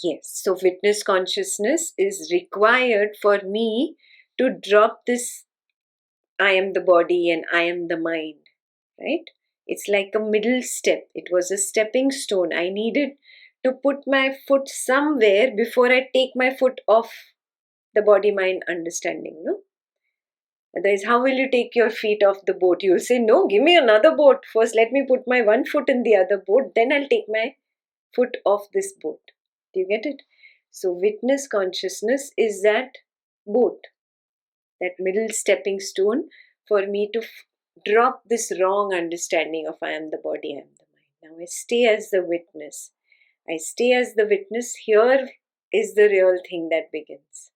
Yes, so witness consciousness is required for me to drop this I am the body and I am the mind, right? It's like a middle step. It was a stepping stone. I needed to put my foot somewhere before I take my foot off the body mind understanding, no? Otherwise, how will you take your feet off the boat? You'll say, no, give me another boat. First, let me put my one foot in the other boat, then I'll take my foot off this boat. Do you get it? So, witness consciousness is that boat, that middle stepping stone for me to drop this wrong understanding of I am the body, I am the mind. Now, I stay as the witness. I stay as the witness. Here is the real thing that begins.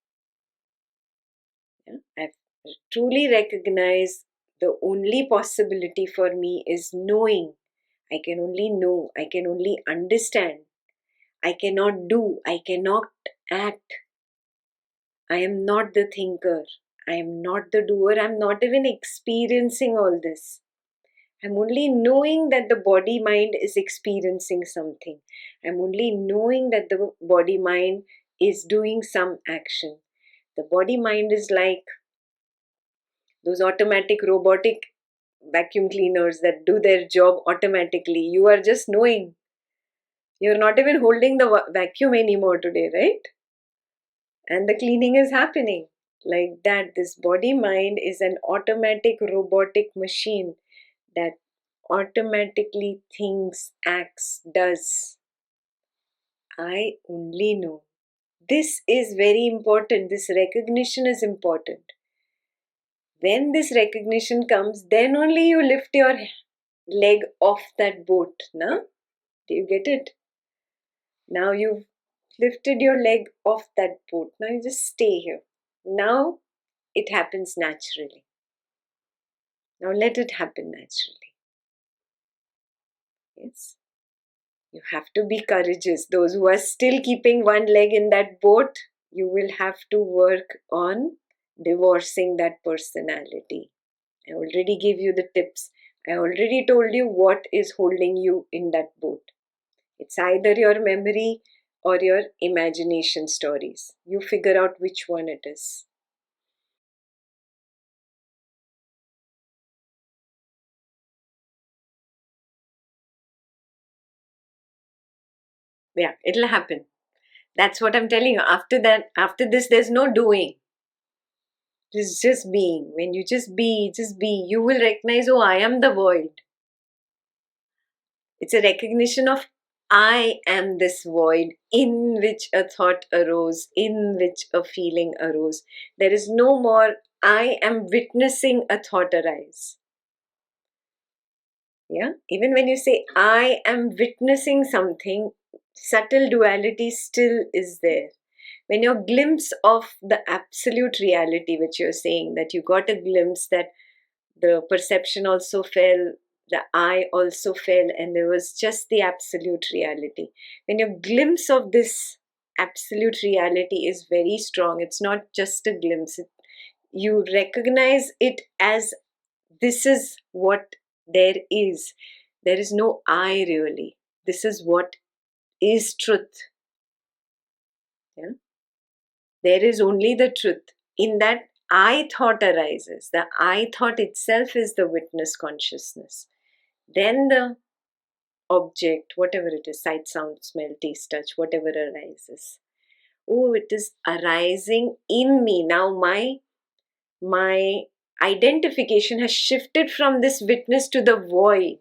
Yeah? I've truly recognized the only possibility for me is knowing. I can only know. I can only understand. I cannot do. I cannot act. I am not the thinker. I am not the doer. I'm not even experiencing all this. I'm only knowing that the body mind is experiencing something. I'm only knowing that the body mind is doing some action. The body mind is like those automatic robotic vacuum cleaners that do their job automatically. You are just knowing. You're not even holding the vacuum anymore today, right? And the cleaning is happening. Like that, this body mind is an automatic robotic machine that automatically thinks, acts, does. I only know. This is very important. This recognition is important. When this recognition comes, then only you lift your leg off that boat. Na? Do you get it? Now you've lifted your leg off that boat. Now you just stay here. Now it happens naturally. Now let it happen naturally. Yes. You have to be courageous. Those who are still keeping one leg in that boat, you will have to work on divorcing that personality. I already gave you the tips. I already told you what is holding you in that boat. It's either your memory or your imagination stories. You figure out which one it is. Yeah, it'll happen. That's what I'm telling you. After that, after this, there's no doing. It's just being. When you just be, you will recognize, oh, I am the void. It's a recognition of I am this void in which a thought arose, in which a feeling arose. There is no more I am witnessing a thought arise. Yeah, even when you say I am witnessing something, subtle duality still is there. When your glimpse of the absolute reality, which you're saying, that you got a glimpse that the perception also fell, the I also fell, and there was just the absolute reality. When your glimpse of this absolute reality is very strong, it's not just a glimpse, you recognize it as this is what there is. There is no I really. This is what is truth. Yeah? There is only the truth. In that, I thought arises. The I thought itself is the witness consciousness. Then the object, whatever it is, sight, sound, smell, taste, touch, whatever arises. Oh, it is arising in me. Now my identification has shifted from this witness to the void.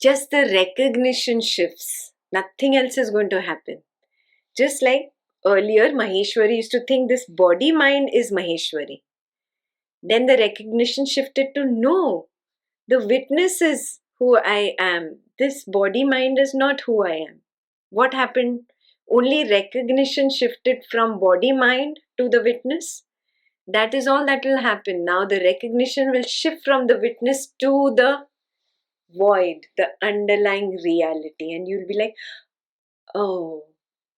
Just the recognition shifts. Nothing else is going to happen. Just like earlier, Maheshwari used to think this body mind is Maheshwari. Then the recognition shifted to no, the witness is who I am. This body mind is not who I am. What happened? Only recognition shifted from body mind to the witness. That is all that will happen. Now the recognition will shift from the witness to the void, the underlying reality. And you'll be like, oh,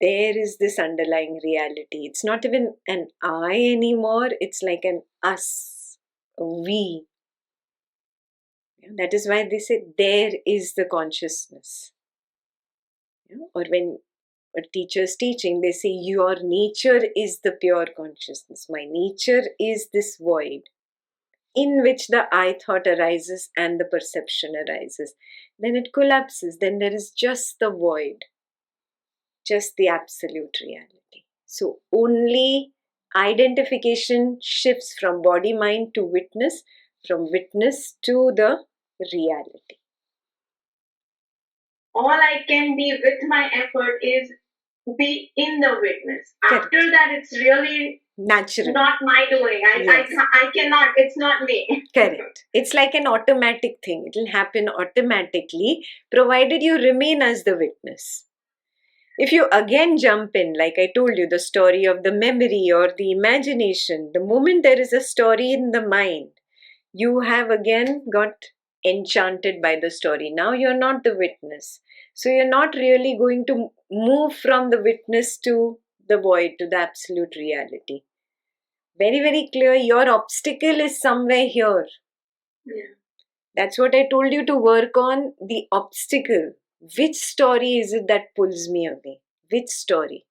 there is this underlying reality. It's not even an I anymore. It's like an us, a we. That is why they say there is the consciousness. Or when a teacher is teaching, they say, your nature is the pure consciousness. My nature is this void in which the I thought arises and the perception arises. Then it collapses. Then there is just the void, just the absolute reality. So only identification shifts from body, mind to witness, from witness to the reality. All I can be with my effort is be in the witness. Correct. After that, it's really Natural. not my doing. I cannot, it's not me. Correct. It's like an automatic thing. It will happen automatically, provided you remain as the witness. If you again jump in, like I told you, the story of the memory or the imagination, the moment there is a story in the mind, you have again got enchanted by the story. Now you're not the witness. So you're not really going to move from the witness to the void, to the absolute reality. Very, very clear. Your obstacle is somewhere here. Yeah. That's what I told you to work on, the obstacle. Which story is it that pulls me away? Which story?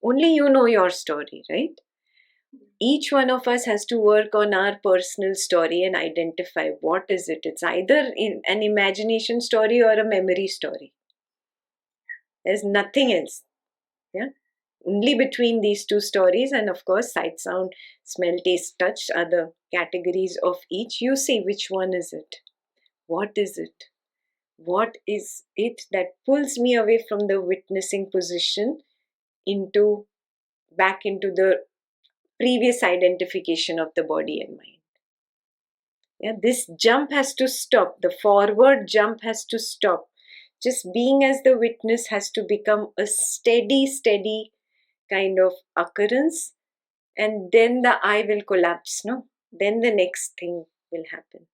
Only you know your story, right? Each one of us has to work on our personal story and identify what is it. It's either an imagination story or a memory story. There's nothing else. Yeah. Only between these two stories, and of course, sight, sound, smell, taste, touch are the categories of each. You see which one is it. What is it? What is it that pulls me away from the witnessing position back into the previous identification of the body and mind? Yeah, this jump has to stop. The forward jump has to stop. Just being as the witness has to become a steady kind of occurrence, and then the I will collapse, no? Then the next thing will happen.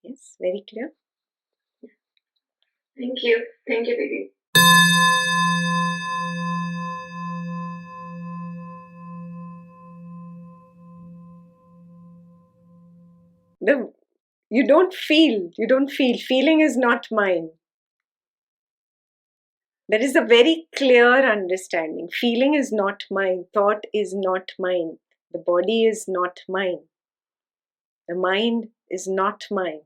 Yes, very clear? Thank you. Thank you, Didi. You don't feel. Feeling is not mine. There is a very clear understanding. Feeling is not mine. Thought is not mine. The body is not mine. The mind is not mine.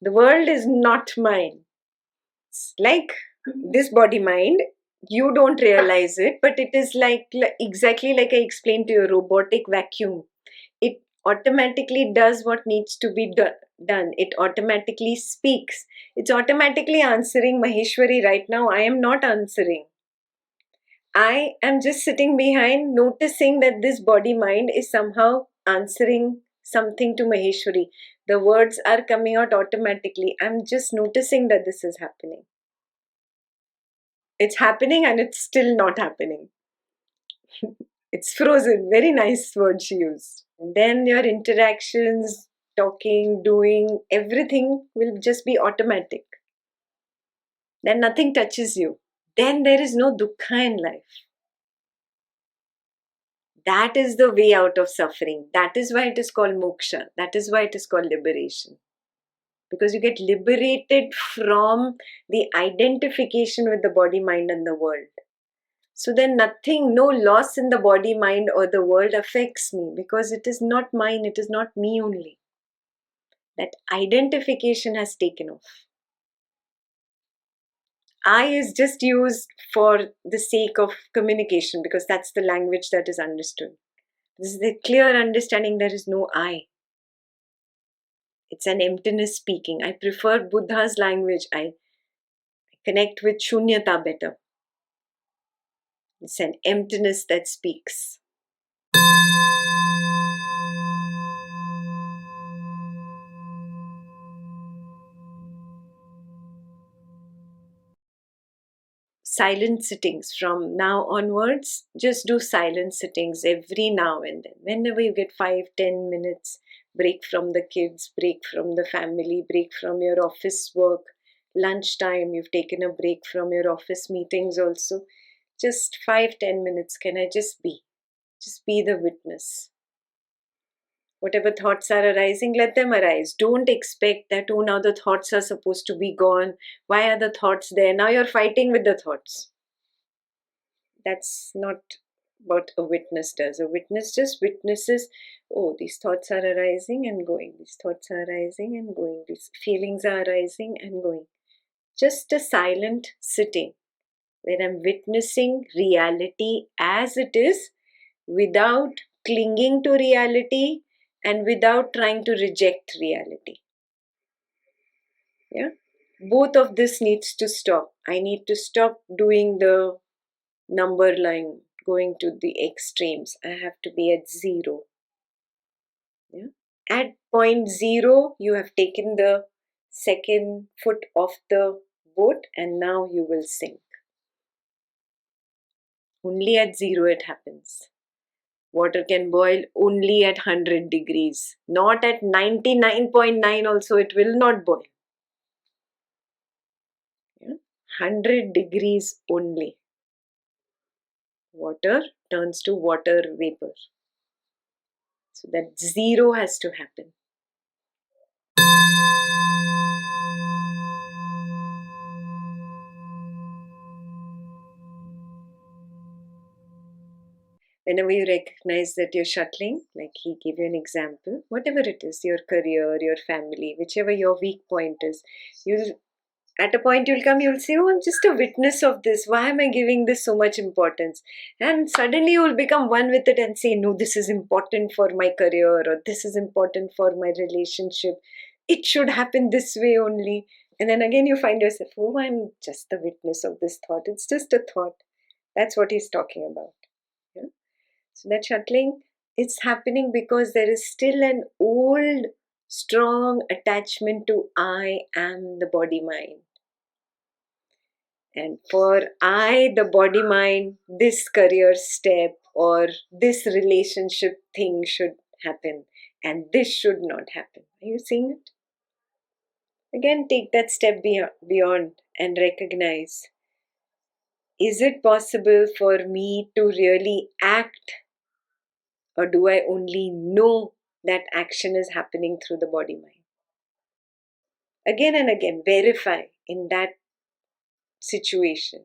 The world is not mine. It's like this body mind, you don't realize it, but it is like exactly like I explained to you, robotic vacuum. It automatically does what needs to be done. It automatically speaks. It's automatically answering Maheshwari right now. I am not answering. I am just sitting behind, noticing that this body mind is somehow answering something to Maheshwari. The words are coming out automatically. I'm just noticing that this is happening. It's happening and it's still not happening. It's frozen. Very nice word she used. And then your interactions, talking, doing, everything will just be automatic. Then nothing touches you. Then there is no dukkha in life. That is the way out of suffering. That is why it is called moksha. That is why it is called liberation. Because you get liberated from the identification with the body, mind, and the world. So then nothing, no loss in the body, mind, or the world affects me because it is not mine, it is not me only. That identification has taken off. I is just used for the sake of communication because that's the language that is understood. This is the clear understanding there is no I. It's an emptiness speaking. I prefer Buddha's language. I connect with Shunyata better. It's an emptiness that speaks. Silent sittings from now onwards. Just do silent sittings every now and then. Whenever you get 5-10 minutes, break from the kids, break from the family, break from your office work, lunchtime, you've taken a break from your office meetings also. Just 5-10 minutes. Can I just be? Just be the witness. Whatever thoughts are arising, let them arise. Don't expect that, oh, now the thoughts are supposed to be gone. Why are the thoughts there? Now you're fighting with the thoughts. That's not what a witness does. A witness just witnesses, oh, these thoughts are arising and going. These thoughts are arising and going. These feelings are arising and going. Just a silent sitting where I'm witnessing reality as it is without clinging to reality and without trying to reject reality. Yeah, both of this needs to stop. I need to stop doing the number line, going to the extremes. I have to be at zero. Yeah, at point zero you have taken the second foot off the boat and now you will sink. Only at zero it happens. Water can boil only at 100 degrees. Not at 99.9 also it will not boil. Yeah? 100 degrees only. Water turns to water vapor. So that zero has to happen. Whenever you recognize that you're shuttling, like he gave you an example, whatever it is, your career, your family, whichever your weak point is, you'll at a point you'll come, you'll say, oh, I'm just a witness of this. Why am I giving this so much importance? And suddenly you'll become one with it and say, no, this is important for my career or this is important for my relationship. It should happen this way only. And then again you find yourself, oh, I'm just the witness of this thought. It's just a thought. That's what he's talking about. Yeah? So that shuttling, it's happening because there is still an old, strong attachment to I am the body mind. And for I, the body mind, this career step or this relationship thing should happen and this should not happen. Are you seeing it? Again, take that step beyond and recognize, is it possible for me to really act, or do I only know that action is happening through the body mind? Again and again, verify in that situation.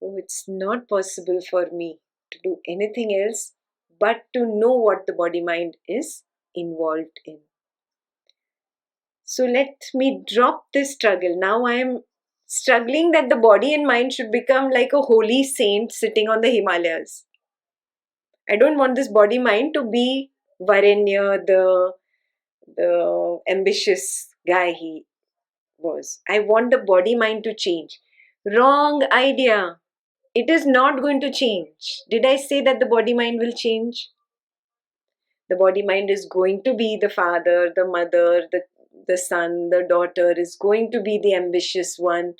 Oh, it's not possible for me to do anything else but to know what the body mind is involved in. So let me drop this struggle. Now I am struggling that the body and mind should become like a holy saint sitting on the Himalayas. I don't want this body mind to be Varenya, the ambitious guy he was. I want the body mind to change. Wrong idea. It is not going to change. Did I say that the body mind will change? The body mind is going to be the father, the mother, the son, the daughter, is going to be the ambitious one.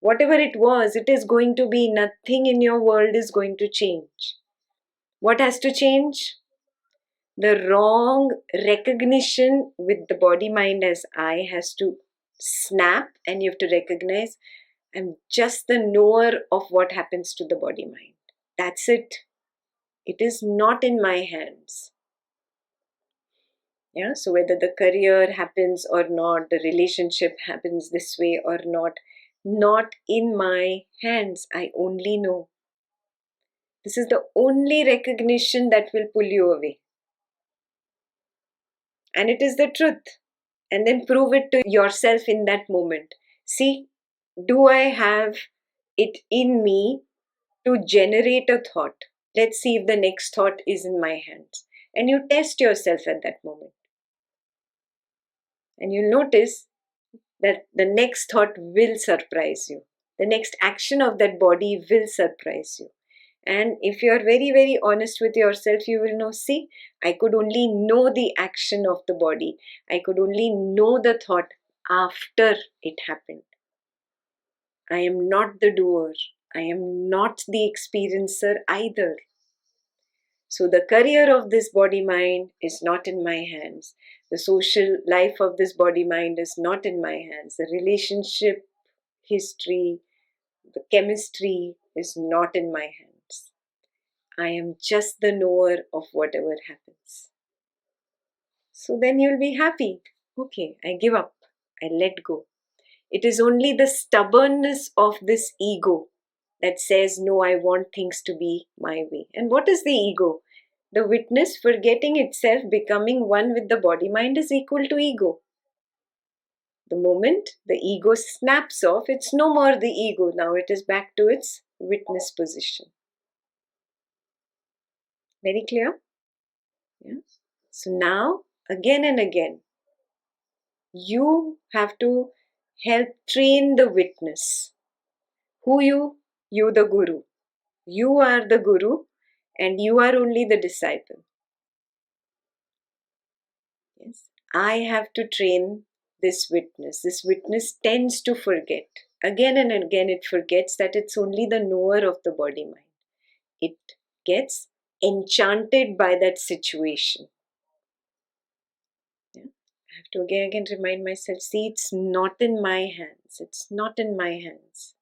Whatever it was, it is going to be. Nothing in your world is going to change. What has to change? The wrong recognition with the body mind as I has to snap, and you have to recognize I'm just the knower of what happens to the body mind. That's it. It is not in my hands. Yeah, so whether the career happens or not, the relationship happens this way or not in my hands. I only know. This is the only recognition that will pull you away. And it is the truth. And then prove it to yourself in that moment. See, do I have it in me to generate a thought? Let's see if the next thought is in my hands. And you test yourself at that moment. And you'll notice that the next thought will surprise you. The next action of that body will surprise you. And if you are very, very honest with yourself, you will know, see, I could only know the action of the body. I could only know the thought after it happened. I am not the doer. I am not the experiencer either. So the career of this body mind is not in my hands. The social life of this body mind is not in my hands. The relationship history, the chemistry is not in my hands. I am just the knower of whatever happens. So then you'll be happy. Okay, I give up. I let go. It is only the stubbornness of this ego that says, no, I want things to be my way. And what is the ego? The witness forgetting itself, becoming one with the body mind is equal to ego. The moment the ego snaps off, it's no more the ego. Now it is back to its witness position. Very clear? Yeah. So now, again and again, you have to help train the witness. Who you? You, the guru. You are the guru and you are only the disciple. Yes. I have to train this witness. This witness tends to forget. Again and again, it forgets that it's only the knower of the body mind. It gets enchanted by that situation. Yeah. I have to again remind myself, see, it's not in my hands. It's not in my hands.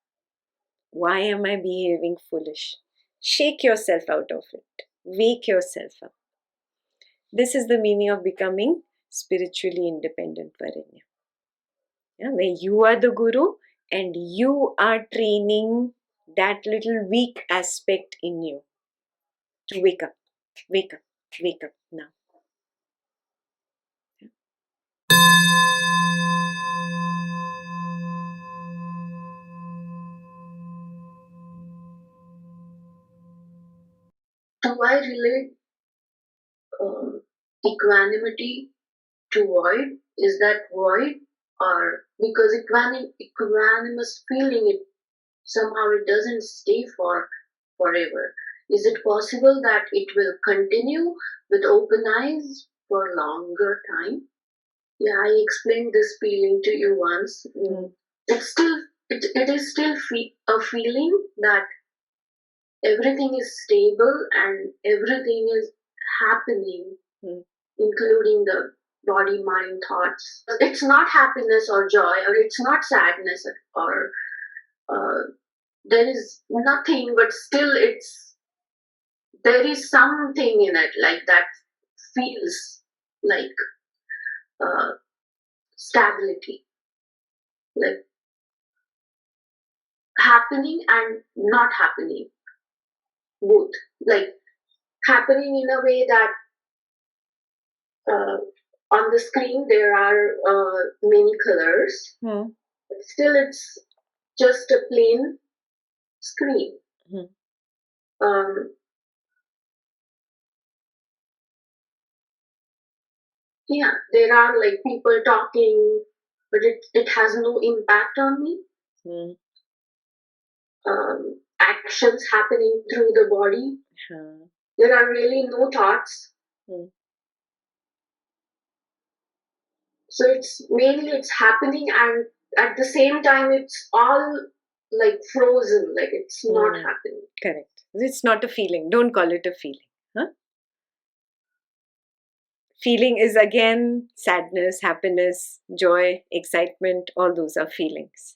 Why am I behaving foolish? Shake yourself out of it. Wake yourself up. This is the meaning of becoming spiritually independent, Varinya. Yeah, where you are the guru and you are training that little weak aspect in you to wake up, wake up, wake up now. Do I relate equanimity to void? Is that void? Or because equanimous feeling, it somehow it doesn't stay for forever. Is it possible that it will continue with open eyes for longer time? Yeah, I explained this feeling to you once. It's still it is still a feeling that everything is stable and everything is happening, including the body, mind, thoughts. It's not happiness or joy, or it's not sadness, or there is nothing, but still there is something in it like that feels like uh, stability, like happening and not happening, both, like happening in a way that on the screen there are many colors, but still it's just a plain screen. Um, yeah, there are like people talking, but it has no impact on me. Actions happening through the body. There are really no thoughts. So it's mainly it's happening, and at the same time it's all like frozen, like it's not happening. Correct. It's not a feeling. Don't call it a feeling. Huh? Feeling is again sadness, happiness, joy, excitement. All those are feelings.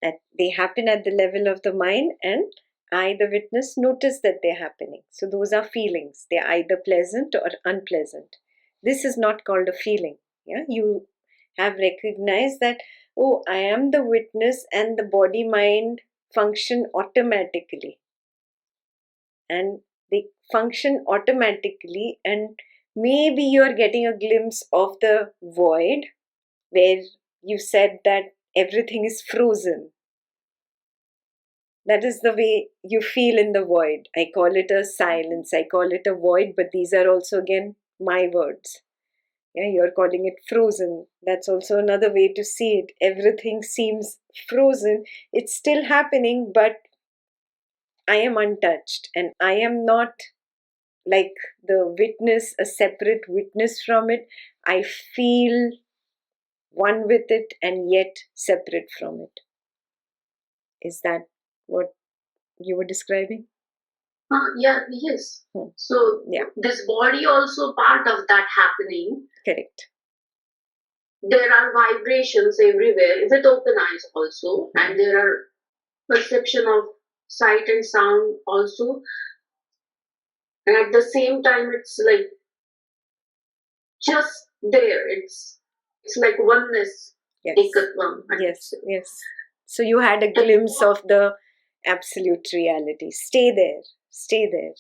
That they happen at the level of the mind, and I, the witness, notice that they're happening. So those are feelings. They're either pleasant or unpleasant. This is not called a feeling. Yeah, you have recognized that, oh, I am the witness and the body mind function automatically. And they function automatically, and maybe you're getting a glimpse of the void where you said that everything is frozen. That is the way you feel in the void. I call it a silence, I call it a void, but these are also again my words. Yeah, you're calling it frozen. That's also another way to see it. Everything seems frozen. It's still happening, but I am untouched and I am not like the witness, a separate witness from it. I feel one with it and yet separate from it. Is that what you were describing? Yeah, yes. So yeah, this body also part of that happening. Correct. There are vibrations everywhere with open eyes also, and there are perception of sight and sound also. And at the same time, it's like just there. It's like oneness. Yes. Ekatvam. Yes, yes. So you had a glimpse of the absolute reality. Stay there. Stay there.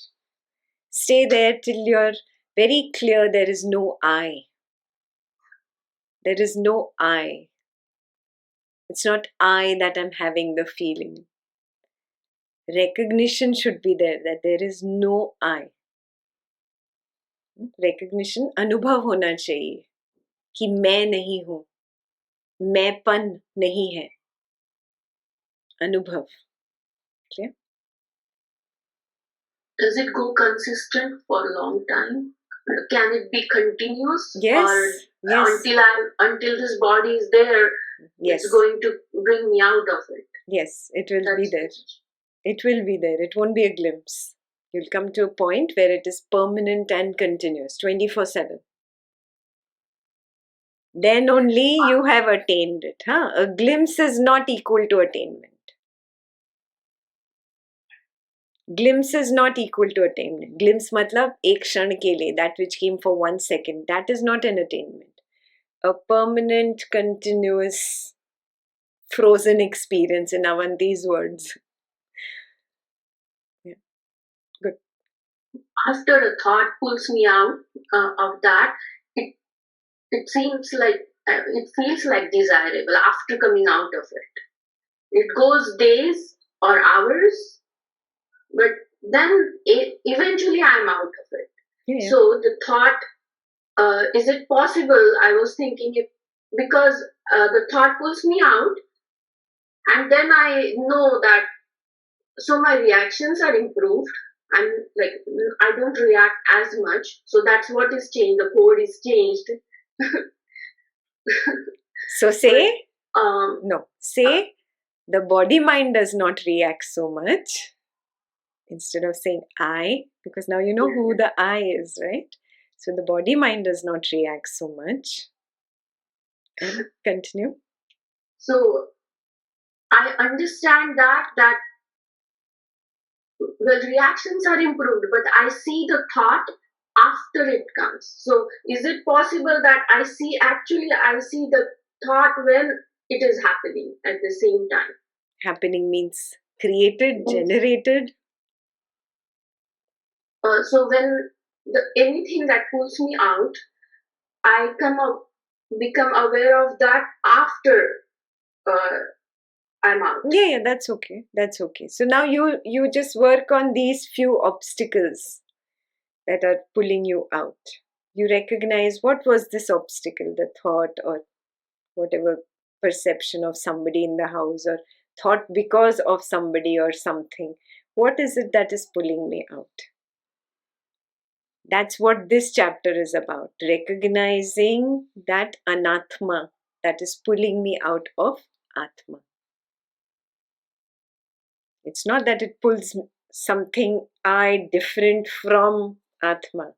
Stay there till you're very clear there is no I. There is no I. It's not I that I'm having the feeling. Recognition should be there that there is no I. Recognition, अनुभव होना चाहिए कि मैं नहीं हूं, मैंपन नहीं है. अनुभव. Clear? Does it go consistent for a long time? Can it be continuous? Yes. Or Yes. until this body is there, Yes. it's going to bring me out of it. Yes, it will be there. It will be there. It won't be a glimpse. You'll come to a point where it is permanent and continuous, 24/7. Then only you have attained it. Huh? A glimpse is not equal to attainment. Glimpse is not equal to attainment. Glimpse matlab ek kshan ke liye, that which came for 1 second. That is not an attainment. A permanent, continuous, frozen experience in Avanti's words. Yeah. Good. After a thought pulls me out of that, it seems like, it feels like desirable after coming out of it. It goes days or hours, but then eventually I'm out of it. Yeah. So the thought, is it possible? I was thinking, because the thought pulls me out, and then I know that, so my reactions are improved. I'm like, I don't react as much. So that's what is changed. The code is changed. So say, no. Say, the body mind does not react so much. Instead of saying I, because now you know who the I is, right? So the body mind does not react so much. And continue. So I understand that the reactions are improved, but I see the thought after it comes. So is it possible that I see the thought when it is happening at the same time? Happening means created, generated. So when anything that pulls me out, I become aware of that after I'm out. Yeah, that's okay. That's okay. So now you just work on these few obstacles that are pulling you out. You recognize what was this obstacle, the thought or whatever perception of somebody in the house or thought because of somebody or something. What is it that is pulling me out? That's what this chapter is about. Recognizing that anatma that is pulling me out of Atma. It's not that it pulls something I different from Atma.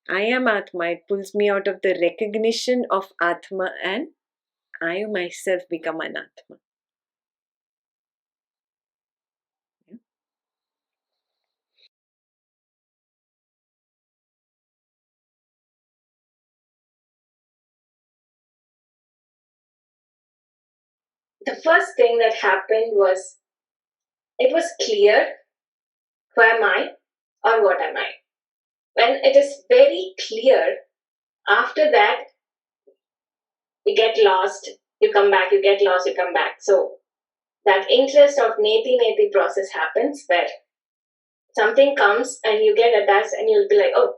I am Atma. It pulls me out of the recognition of Atma and I myself become an Atma. The first thing that happened was it was clear who am I or what am I. When it is very clear, after that, you get lost, you come back, you get lost, you come back. So that interest of neti process happens where something comes and you get attached and you'll be like, oh,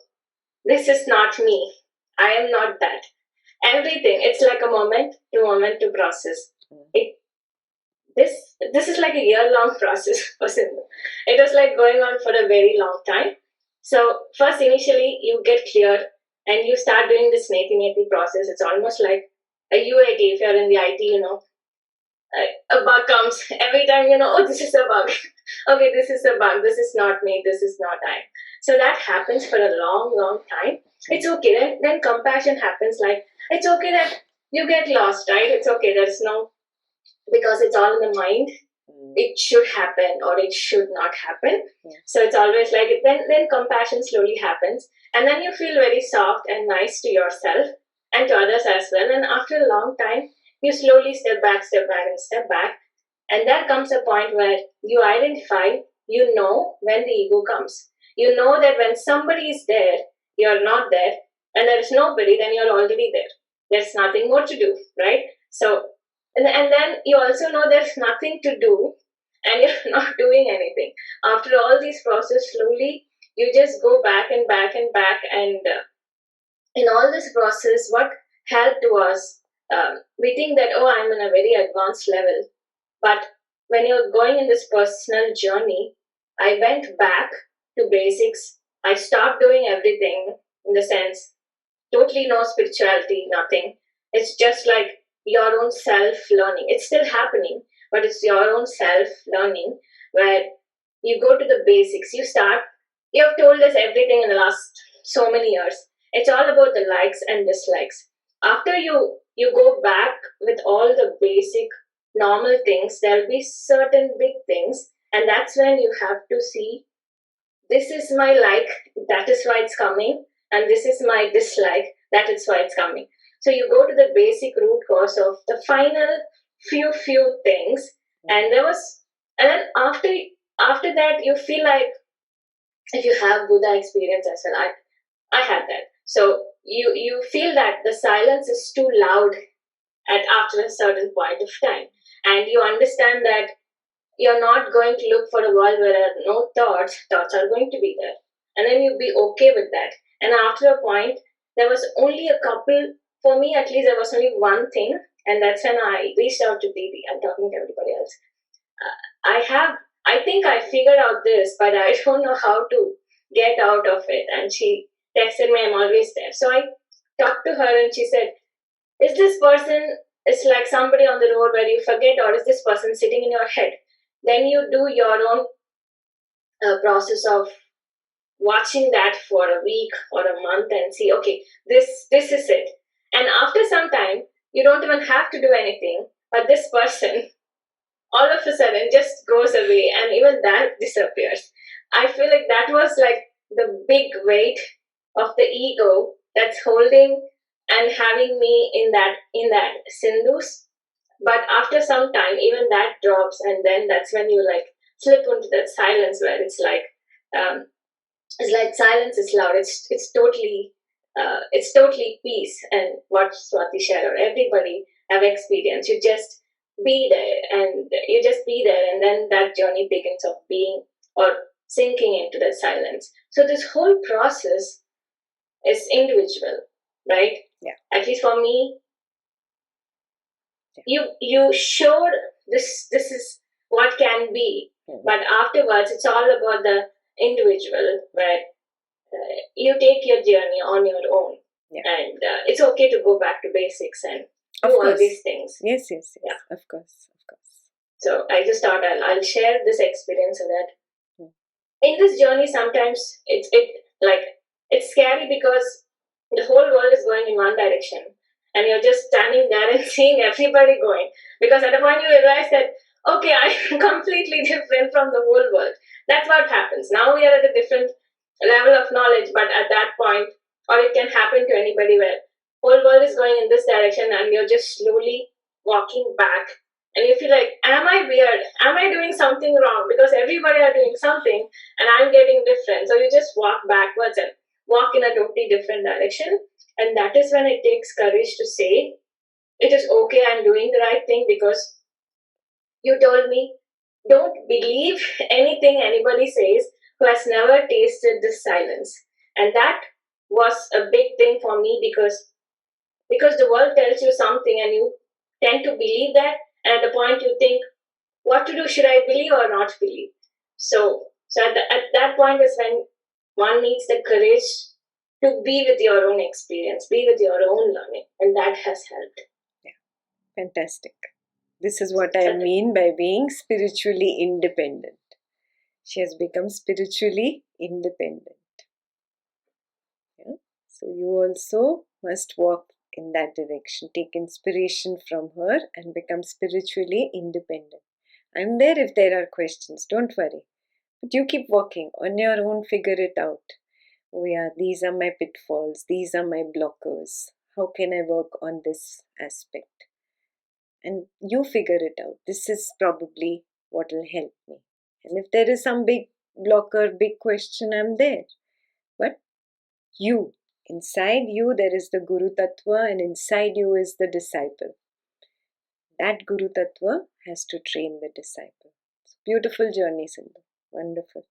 this is not me. I am not that. Everything, it's like a moment to process. This is like a year-long process for Sindhu. It was like going on for a very long time. So first, initially, you get clear and you start doing this neti process. It's almost like a UAT. If you're in the IT, a bug comes every time. Oh, this is a bug. Okay, this is a bug. This is not me. This is not I. So that happens for a long, long time. It's okay. Then compassion happens. Like it's okay that you get lost, right? It's okay. There's no, because it's all in the mind. It should happen or it should not happen. So it's always like then compassion slowly happens, and then you feel very soft and nice to yourself, and to others as well. And after a long time, you slowly step back, and step back. And there comes a point where you identify, you know, when the ego comes. You know that when somebody is there, you're not there, and there is nobody, then you're already there. There's nothing more to do, right? So, and then you also know there's nothing to do, and you're not doing anything. After all these process, slowly you just go back and back and back, and in all this process, what helped was we think that, oh, I'm in a very advanced level, but when you're going in this personal journey, I went back to basics. I stopped doing everything, in the sense, totally no spirituality, nothing. It's just like your own self learning. It's still happening, but it's your own self learning where you go to the basics. You have told us everything in the last so many years. It's all about the likes and dislikes. After you go back with all the basic normal things, there'll be certain big things, and that's when you have to see, this is my like, that is why it's coming, and this is my dislike, that is why it's coming. So you go to the basic root cause of the final few things, and then after that you feel like, if you have Buddha experience as well, I had that. So you feel that the silence is too loud at after a certain point of time, and you understand that you're not going to look for a world where there are no thoughts are going to be there, and then you be okay with that. And after a point, there was only a couple, for me at least, there was only one thing, and that's when I reached out to Didi. I'm talking to everybody else. I think I figured out this, but I don't know how to get out of it. And she texted me, I'm always there. So I talked to her, and she said, is this person, it's like somebody on the road where you forget, or is this person sitting in your head? Then you do your own process of watching that for a week or a month and see, okay, this is it. And after some time, you don't even have to do anything, but this person all of a sudden just goes away, and even that disappears. I feel like that was like the big weight of the ego that's holding and having me in that sindhus. But after some time, even that drops, and then that's when you like slip into that silence where um, it's like silence is loud. It's totally peace. And what Swati shared, or everybody have experienced, you just be there, and you just be there, and then that journey begins of being or sinking into the silence. So this whole process is individual, right? Yeah. At least for me, you showed this is what can be, but afterwards it's all about the individual, where you take your journey on your own. Yeah. And it's okay to go back to basics and do all these things. Yes, of course. So I just thought I'll share this experience, so that in this journey sometimes it's scary, because the whole world is going in one direction, and you're just standing there and seeing everybody going, because at a point you realize that, okay, I'm completely different from the whole world. That's what happens. Now we are at a different level of knowledge, but at that point, or it can happen to anybody, where whole world is going in this direction, and you're just slowly walking back, and you feel like, am I weird? Am I doing something wrong? Because everybody are doing something, and I'm getting different. So you just walk backwards and walk in a totally different direction. And that is when it takes courage to say, it is okay, I'm doing the right thing, because you told me, don't believe anything anybody says who has never tasted this silence. And that was a big thing for me, because the world tells you something, and you tend to believe that, and at the point you think, what to do, should I believe or not believe? So at that point is when one needs the courage to be with your own experience, be with your own learning, and that has helped. Yeah, fantastic. This is what I mean by being spiritually independent. She has become spiritually independent. Yeah? So you also must walk in that direction. Take inspiration from her and become spiritually independent. I'm there if there are questions. Don't worry. But you keep walking on your own, figure it out. Oh yeah, these are my pitfalls, these are my blockers. how can I work on this aspect? And you figure it out. This is probably what will help me. And if there is some big blocker, big question, I'm there. But you, inside you, there is the Guru Tattva, and inside you is the disciple. That Guru Tattva has to train the disciple. It's a beautiful journey, Sindhu. Wonderful.